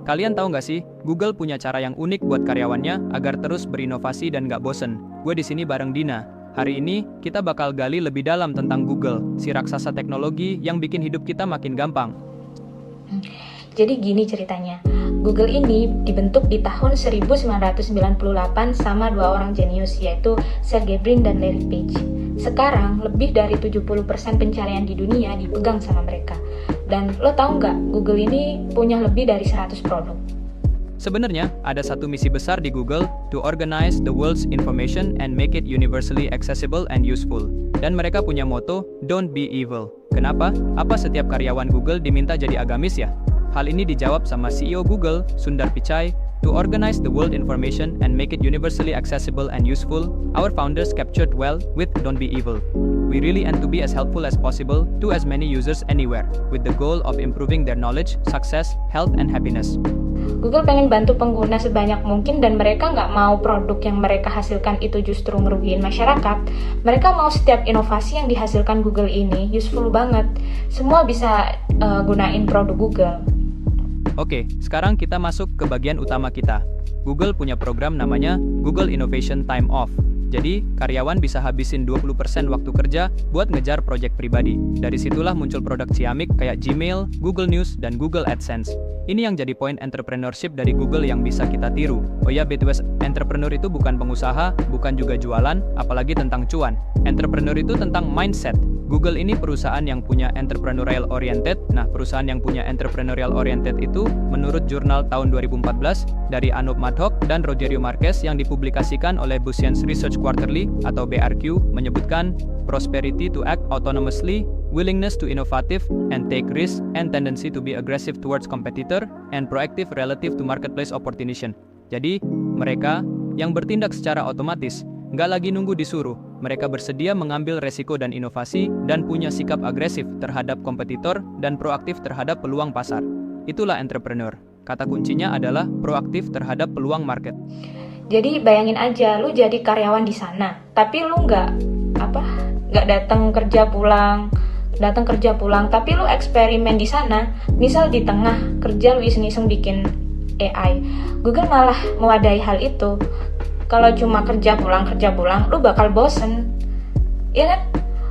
Kalian tahu nggak sih, Google punya cara yang unik buat karyawannya agar terus berinovasi dan nggak bosen. Gue di sini bareng Dina. Hari ini, kita bakal gali lebih dalam tentang Google, si raksasa teknologi yang bikin hidup kita makin gampang. Jadi gini ceritanya, Google ini dibentuk di tahun 1998 sama dua orang jenius, yaitu Sergey Brin dan Larry Page. Sekarang, lebih dari 70% pencarian di dunia dipegang sama mereka. Dan lo tahu nggak, Google ini punya lebih dari 100 produk. Sebenarnya, ada satu misi besar di Google, to organize the world's information and make it universally accessible and useful. Dan mereka punya moto, don't be evil. Kenapa? Apa setiap karyawan Google diminta jadi agamis ya? Hal ini dijawab sama CEO Google, Sundar Pichai, to organize the world information and make it universally accessible and useful. Our founders captured well with don't be evil. We really aim to be as helpful as possible to as many users anywhere, with the goal of improving their knowledge, success, health, and happiness. Google pengen bantu pengguna sebanyak mungkin dan mereka nggak mau produk yang mereka hasilkan itu justru ngerugiin masyarakat. Mereka mau setiap inovasi yang dihasilkan Google ini useful banget. Semua bisa gunain produk Google. Oke, sekarang kita masuk ke bagian utama kita. Google punya program namanya Google Innovation Time Off. Jadi, karyawan bisa habisin 20% waktu kerja buat ngejar proyek pribadi. Dari situlah muncul produk ciamik kayak Gmail, Google News, dan Google AdSense. Ini yang jadi poin entrepreneurship dari Google yang bisa kita tiru. Oh ya, BTW, entrepreneur itu bukan pengusaha, bukan juga jualan, apalagi tentang cuan. Entrepreneur itu tentang mindset. Google ini perusahaan yang punya entrepreneurial oriented. Nah, perusahaan yang punya entrepreneurial oriented itu menurut jurnal tahun 2014 dari Anup Madhok dan Rogerio Marquez yang dipublikasikan oleh Business Research Quarterly atau BRQ menyebutkan prosperity to act autonomously, willingness to innovative and take risk, and tendency to be aggressive towards competitor, and proactive relative to marketplace opportunity. Jadi, mereka yang bertindak secara otomatis, nggak lagi nunggu disuruh. Mereka bersedia mengambil resiko dan inovasi, dan punya sikap agresif terhadap kompetitor, dan proaktif terhadap peluang pasar. Itulah entrepreneur. Kata kuncinya adalah proaktif terhadap peluang market. Jadi bayangin aja, lu jadi karyawan di sana, tapi lu nggak datang kerja pulang, tapi lu eksperimen di sana. Misal di tengah kerja lu iseng-iseng bikin AI, Google malah mewadahi hal itu. Kalau cuma kerja pulang, lu bakal bosen. Iya kan?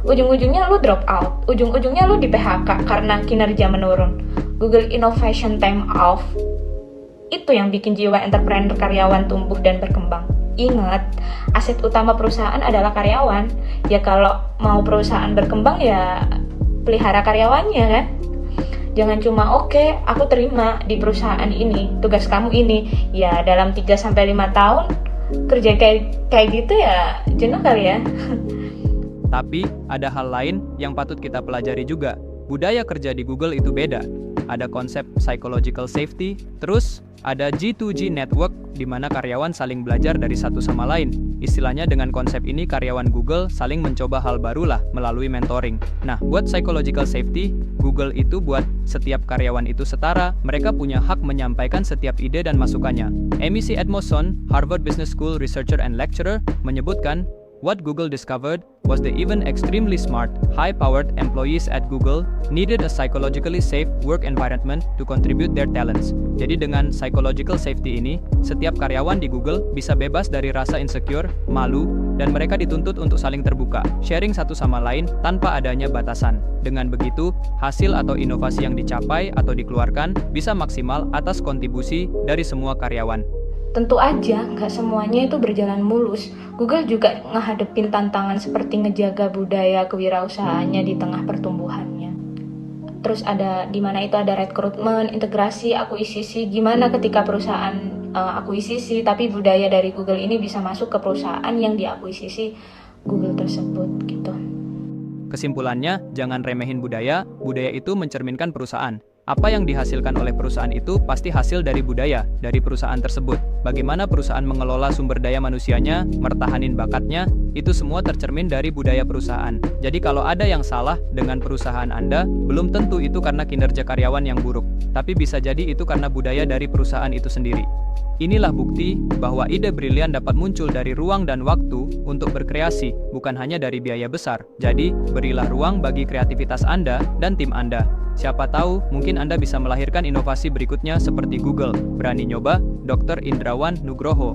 Ujung-ujungnya lu drop out. Ujung-ujungnya lu di PHK karena kinerja menurun. Google Innovation Time Off itu yang bikin jiwa entrepreneur karyawan tumbuh dan berkembang. Ingat, aset utama perusahaan adalah karyawan. Ya kalau mau perusahaan berkembang ya pelihara karyawannya kan. Jangan cuma oke, aku terima di perusahaan ini, tugas kamu ini. Ya dalam 3-5 tahun kerja kayak gitu ya jenuh kali ya. Tapi ada hal lain yang patut kita pelajari juga. Budaya kerja di Google itu beda. Ada konsep psychological safety, terus ada G2G network di mana karyawan saling belajar dari satu sama lain. Istilahnya dengan konsep ini karyawan Google saling mencoba hal barulah melalui mentoring. Nah, buat psychological safety, Google itu buat setiap karyawan itu setara, mereka punya hak menyampaikan setiap ide dan masukannya. Amy C. Edmondson, Harvard Business School researcher and lecturer, menyebutkan, what Google discovered was the even extremely smart, high-powered employees at Google needed a psychologically safe work environment to contribute their talents. Jadi dengan psychological safety ini, setiap karyawan di Google bisa bebas dari rasa insecure, malu, dan mereka dituntut untuk saling terbuka, sharing satu sama lain tanpa adanya batasan. Dengan begitu, hasil atau inovasi yang dicapai atau dikeluarkan bisa maksimal atas kontribusi dari semua karyawan. Tentu aja nggak semuanya itu berjalan mulus. Google juga ngehadepin tantangan seperti ngejaga budaya kewirausahaannya di tengah pertumbuhannya. Terus ada di mana itu ada rekrutmen, integrasi, akuisisi. Gimana ketika perusahaan akuisisi, tapi budaya dari Google ini bisa masuk ke perusahaan yang diakuisisi Google tersebut gitu. Kesimpulannya, jangan remehin budaya itu mencerminkan perusahaan. Apa yang dihasilkan oleh perusahaan itu pasti hasil dari budaya, dari perusahaan tersebut. Bagaimana perusahaan mengelola sumber daya manusianya, mertahanin bakatnya, itu semua tercermin dari budaya perusahaan. Jadi kalau ada yang salah dengan perusahaan Anda, belum tentu itu karena kinerja karyawan yang buruk, tapi bisa jadi itu karena budaya dari perusahaan itu sendiri. Inilah bukti bahwa ide brilian dapat muncul dari ruang dan waktu untuk berkreasi, bukan hanya dari biaya besar. Jadi, berilah ruang bagi kreativitas Anda dan tim Anda. Siapa tahu, mungkin Anda bisa melahirkan inovasi berikutnya seperti Google. Berani nyoba? Dr. Indrawan Nugroho.